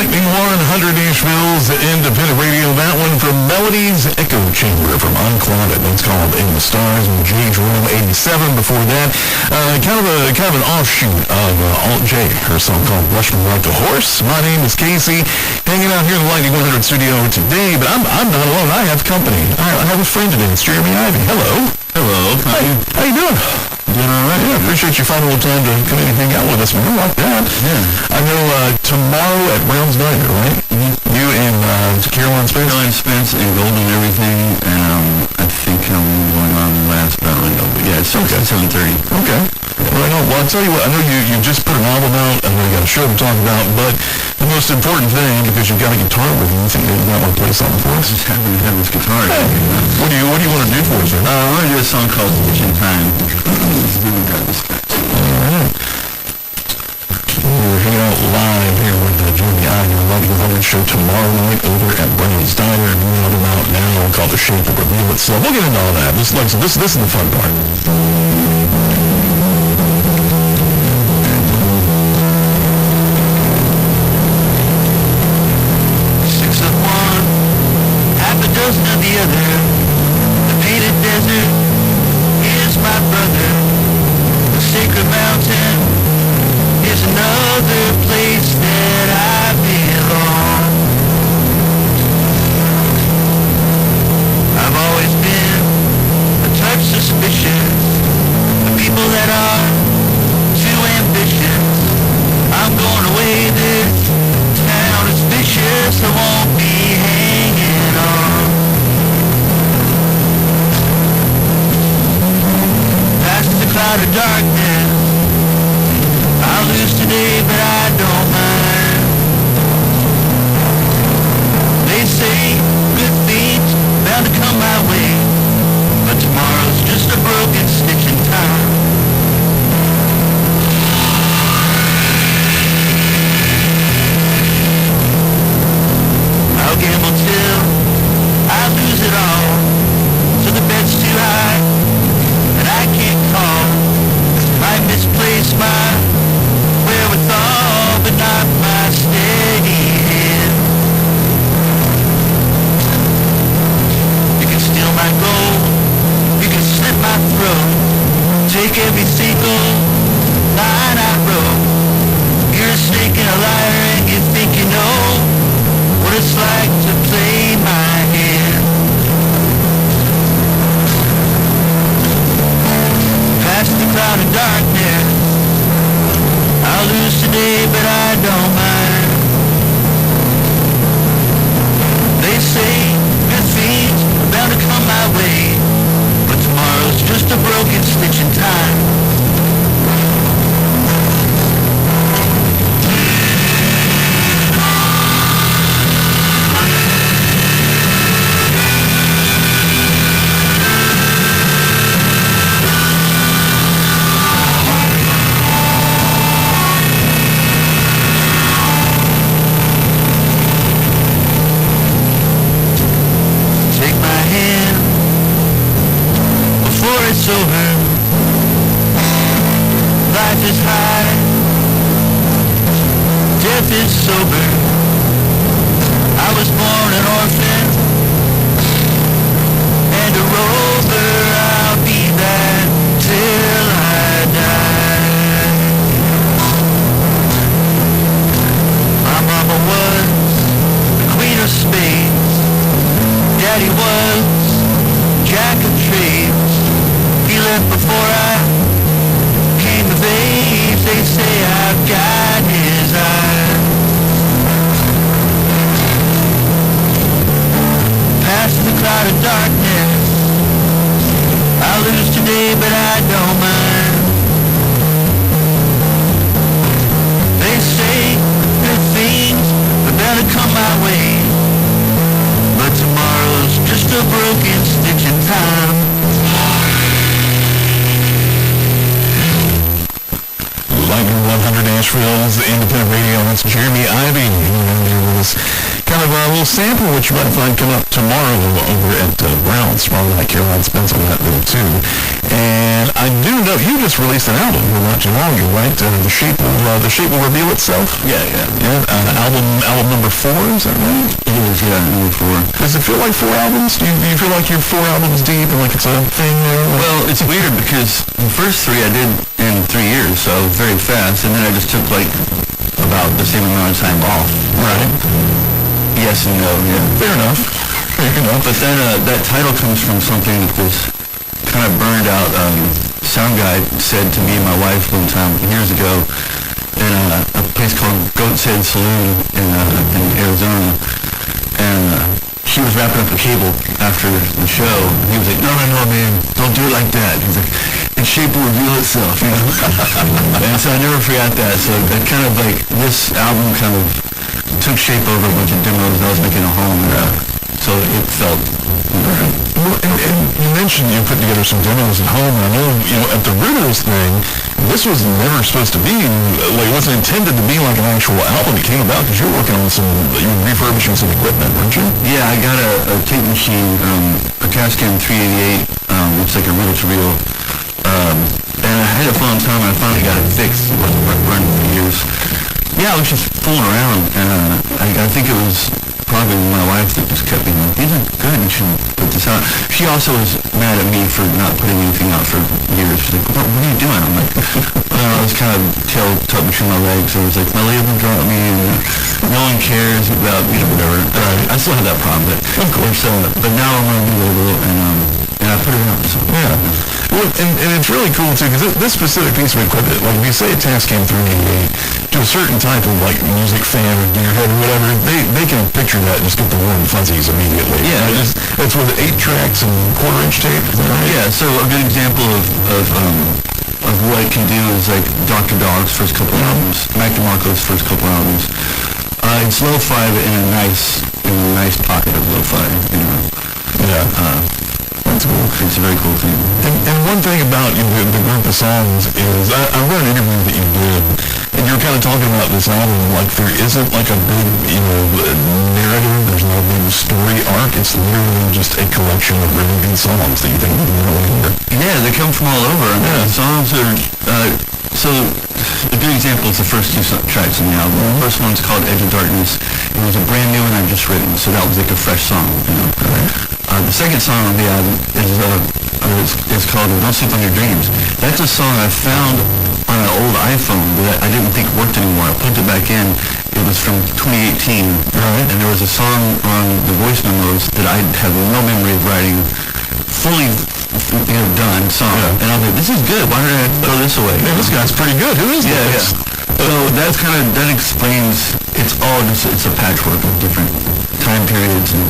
Lightning 100 Nashville's independent radio. That one from Melody's Echo Chamber from Unclouded. That's called In the Stars. And Gage Room 87 before that. Kind of an offshoot of Alt J, her song called Rush Me Like a Horse. My name is Casey, hanging out here in the Lightning 100 studio today, but I'm not alone. I have company. I have a friend today. It's Jeremy Ivey. Hello. Hello. How you doing? Doing all right. Yeah, appreciate you finding a little time to come in and hang out with us, man. I like that. Yeah. I know tomorrow at Brown's Diner, right? Mm-hmm. You and Caroline Spence? Caroline Spence and Golden Everything. I think I'm going on last, but I don't know. But yeah, it's okay. 7:30. Okay. Right on. Well, I'll tell you what, I know you just put an album out, and we got a show to talk about, but the most important thing, because you've got a guitar with you, think you might want to play something for us? I just happen to have this guitar. Hey. What do you want to do for us, man? I want to do a song called Stitch in Time. All right. We're hanging out live here with Jeremy Ivey on the Lightning 100 show tomorrow night over at Brown's Diner, and we have them out now called The Shape of Reveal Itself. We'll get into all that. This is the fun part. Of the other, the painted desert is my brother. The sacred mountain is another place that I belong. I've always been a touch suspicious of people that are too ambitious. I'm going away, this town is vicious. I won't be hanging on. Cloud of darkness, I'll lose today, but I don't mind. They say good things bound to come my way, but tomorrow's just a broken stitch in time. I'll gamble till I lose it all, till the bed's too high and I can't call. Might misplace my wherewithal, but not my steady hand. You can steal my gold, you can slit my throat, take every single line I wrote. You're a snake and a liar, and you think you know what it's like to play my hand. Past the cloud of darkness, I'll lose today, but I don't mind. They say good things are bound to come my way, but tomorrow's just a broken stitch in time. It's over. Life is high, death is sober. I was born an orphan and a rover. I'll be that till I die. My mama was the queen of spades. Daddy was jack of trades. He left before I came of age. They say I've got his eyes. Past the cloud of darkness, I'll lose today, but I don't mind. They say good things are bound to come my way, but tomorrow's just a broken stitch in time. Lightning 100 Nashville's independent radio. That's Jeremy Ivey. There was kind of a we'll sample what you might find coming up tomorrow over at Brown's. Probably like Caroline Spence on that bill too. And I do know you just released an album not too long ago, right? The Shape Will Reveal Itself. Yeah. Album number 4, is that right? It is, yeah, number 4. Does it feel like 4 albums? Do you feel like you're 4 albums deep and like it's a thing there? Well, it's weird because the first 3 I did in 3 years, so very fast, and then I just took like about the same amount of time off. Right. Yes and no, yeah. Fair enough. But then that title comes from something that this kind of burned out sound guy said to me and my wife one time years ago in a place called Goat's Head Saloon in Arizona. And he was wrapping up a cable after the show. He was like, no, man, don't do it like that. He's like, its shape will reveal itself, you know? And so I never forgot that. So that kind of like, this album kind of took shape over a bunch of demos I was making at home. So it felt... Well, and you mentioned you put together some demos at home, and I know, at the root of this thing, this was never supposed to be, like, it wasn't intended to be like an actual album. It came about because you were working on you were refurbishing some equipment, weren't you? Yeah, I got a tape machine, a Tascam 388, it's like a reel-to-reel, and I had it for a long time, and I finally got it fixed. It wasn't running for years. Yeah, I was just fooling around, and I think it was probably my wife that just kept being like, these are good, you should put this out. She also was mad at me for not putting anything out for years. She's like, what are you doing? I'm like, I was kind of tail tucked between my legs. So it was like, my label dropped me, and no one cares about, whatever. I still have that problem, but of course, but now I'm on a new label, and I put it out. So. Yeah. Well, and it's really cool, too, because this specific piece of equipment, like if you say a Tascam 388, to a certain type of, like, music fan or gearhead or whatever, they can picture that and just get the warm fuzzies immediately. Yeah. That's with 8 tracks and quarter-inch tape, is that right? Yeah, so a good example of what it can do is, like, Dr. Dog's first couple albums, Mac DeMarco's first couple albums. It's lo-fi in a nice pocket of lo-fi, Yeah. That's cool. It's a very cool thing. And one thing about the group of songs is, I read an interview that you did, and you were kind of talking about this album, like there isn't like a big, narrative, there's no big story arc, it's literally just a collection of really good songs that you think you really hear. Yeah, they come from all over. The songs are, so a good example is the first 2 tracks in the album. The first one's called Edge of Darkness. It was a brand new one I've just written, so that was like a fresh song, The second song on the album is called Don't Sleep on Your Dreams. That's a song I found on an old iPhone that I didn't think worked anymore. I put it back in. It was from 2018, and there was a song on the voice memos that I have no memory of writing, fully done song. And I was like, this is good. Why did I throw this away? Man, this guy's pretty good. Who is this? So that explains, it's a patchwork of different time periods. And,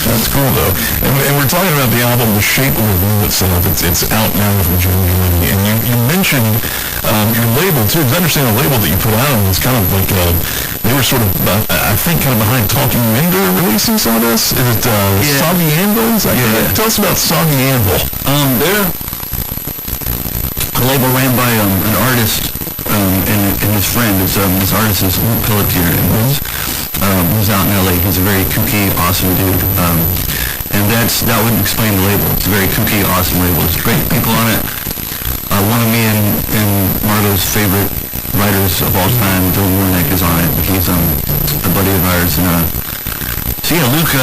that's cool, though. And we're talking about the album, The Shape Will Reveal Itself. It's out now from Germany. And you mentioned your label, too, because I understand the label that you put out was kind of like, they were sort of, I think, kind of behind talking you into releasing some of this. Is it Soggy Anvil? Tell us about Soggy Anvil. They're a label ran by an artist and his friend. This artist is Luke Pelletier, and who's out in LA. He's a very kooky, awesome dude. And that would explain the label. It's a very kooky, awesome label. It's great people on it. One of me and Margo's favorite writers of all time, Dylan Warnick, is on it. He's a buddy of ours. And so yeah, Luke,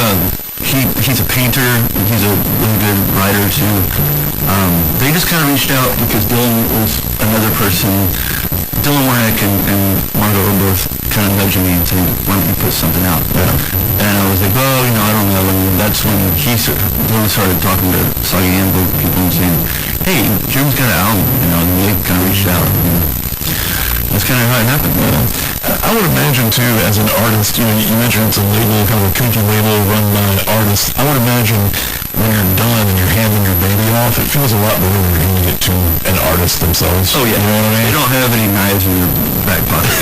he's a painter. He's a really good writer too. They just kind of reached out because Dylan was another person. Dylan Warnick and Margo were both kind of nudging me and saying, why don't you put something out? And I was like, oh, I don't know. And that's when Dylan started talking to Soggy Anvil people and saying, hey, Jim's got an album, and they kind of reached out. That's kind of how it happened. I would imagine, too, as an artist, you mentioned it's a label, kind of a kooky label run by artists. I would imagine when you're done and you're handing your baby off, it feels a lot better when you're handing it to an artist themselves. Oh, yeah. You know what I mean? They don't have any knives in their back pocket.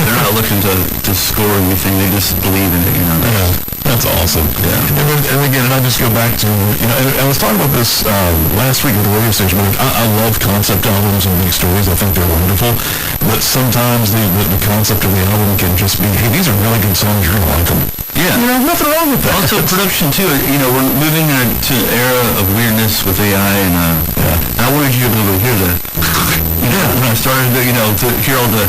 They're not looking to score anything. They just believe in it, Yeah, that's awesome. Yeah. And again, I just go back to, I was talking about this last week at the radio station, but I love concept albums and big stories. I think they're wonderful. But sometimes the concept of the album can just be, hey, these are really good songs, you're going to like them. Yeah, Yeah. You know, nothing wrong with that. Also, production too. You know, we're moving to an era of weirdness with AI, and I wanted you to be able to hear the. When I started, to hear all the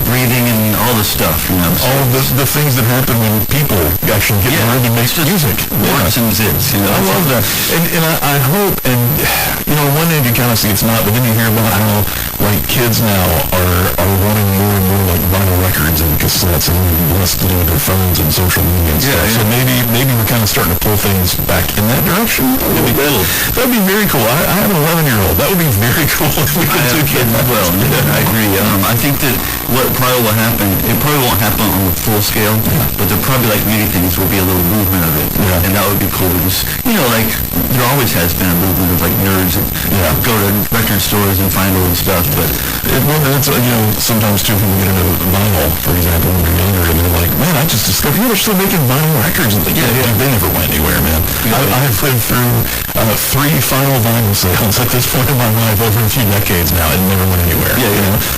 breathing and all the stuff. You know, all the things that happen when people actually get in the room and make music. Works and zits. I love that, and I hope, and on one end you kind of see it's not, but then you hear about how like kids now are wanting more and more like vinyl records and cassettes and listed on their phones and social media and stuff. So maybe we're kind of starting to pull things back in that direction. That'd be very cool. I have an 11-year-old. That would be very cool if we could do kids as well. I agree. I think that what probably will happen, it probably won't happen on a full scale, but there probably, like many things, will be a little movement of it, and that would be cool. Just, like there always has been a movement of like nerds that go to record stores and find all this stuff, but that's sometimes too when we get into vinyl, for example, when we're younger, and they're like, man, I just discovered they're still making vinyl records, and they never went anywhere, man. I've lived through 3 final vinyl sales at this point in my life over a few decades now. It never went anywhere.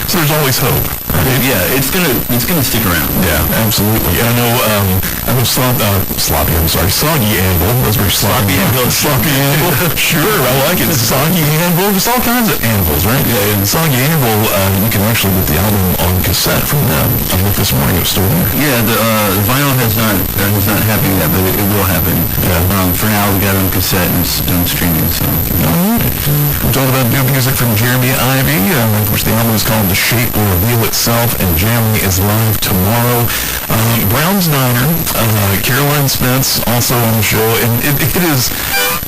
So there's always hope. Right? Yeah, it's gonna stick around. Yeah, absolutely. And I know Sloppy, I'm sorry, Soggy Anvil. Those were Sloppy Anvil. Sloppy Anvil. Sure, I like it. Soggy Anvil. There's all kinds of anvils, right? Yeah, and Soggy Anvil, you can actually get the album on cassette from them. I looked this morning, it was still there. Yeah, the vinyl has not happened yet, but it will happen. Yeah. For now, we got it on cassette and it's done streaming, so. All right. We're talking about new music from Jeremy Ivey, which the album is called The Shape Will Reveal Itself, and Jeremy is live tomorrow. Brown's Diner, Caroline Spence also on the show, and it is,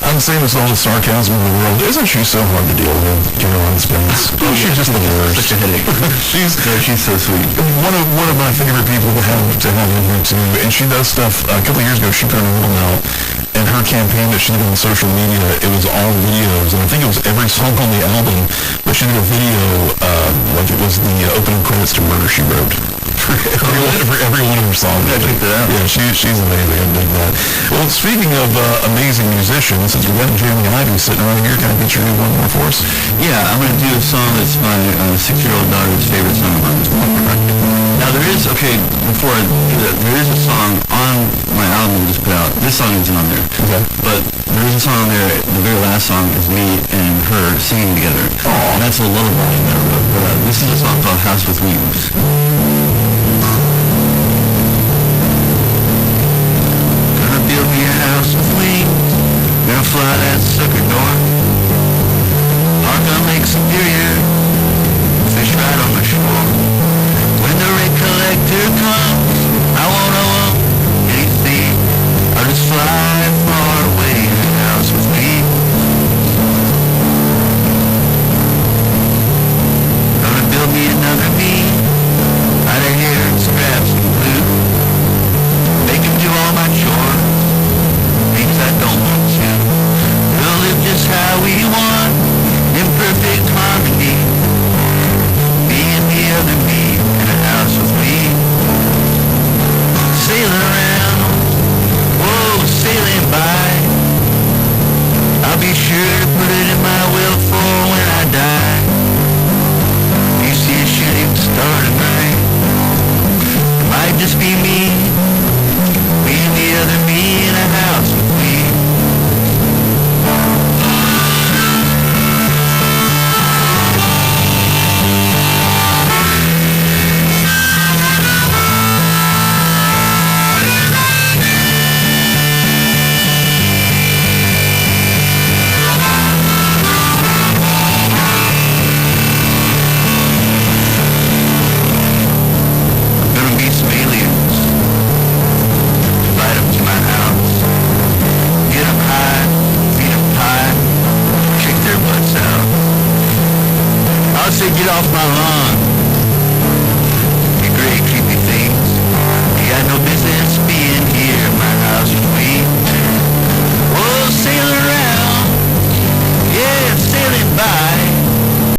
I'm saying this with all the sarcasm in the world, isn't she so hard to deal with, Caroline Spence? She's just the worst. Such a headache. she's so sweet. One of my favorite people to have in here too, and she does stuff. A couple of years ago, she put an album out, and her campaign that she did on social media, it was all videos, and I think it was every song on the album, but she did a video like it was the opening credits to Murder, She Wrote. For every one of her songs. Yeah, check that out. Yeah, she's amazing. I dig that. Well, speaking of amazing musicians, since we've got Jeremy Ivey sitting right here, can I get you to do one more for us? Yeah, I'm going to do a song that's my 6-year-old daughter's favorite song of mine. Now there is a song on my album we just put out. This song isn't on there. Okay. But there is a song on there, the very last song is me and her singing together. And that's a lullaby that I wrote. But this is a song called House with Wings. Gonna build me a house with wings. Gonna fly that sucker north. Park on Lake Superior. Fish right on the shore. When the rate collector comes, I won't owe anything. I'll just fly far away in a house with me. Gonna build me another me out of hair and scraps and glue. Make him do all my chores, things I don't want to. We'll live just how we want, in perfect harmony. Me and the other me in a house with me. Sailing around, whoa, sailing by. I'll be sure to put it in my will for when I die. You see a shooting star tonight. It might just be me and the other me in a house with me. Say, get off my lawn.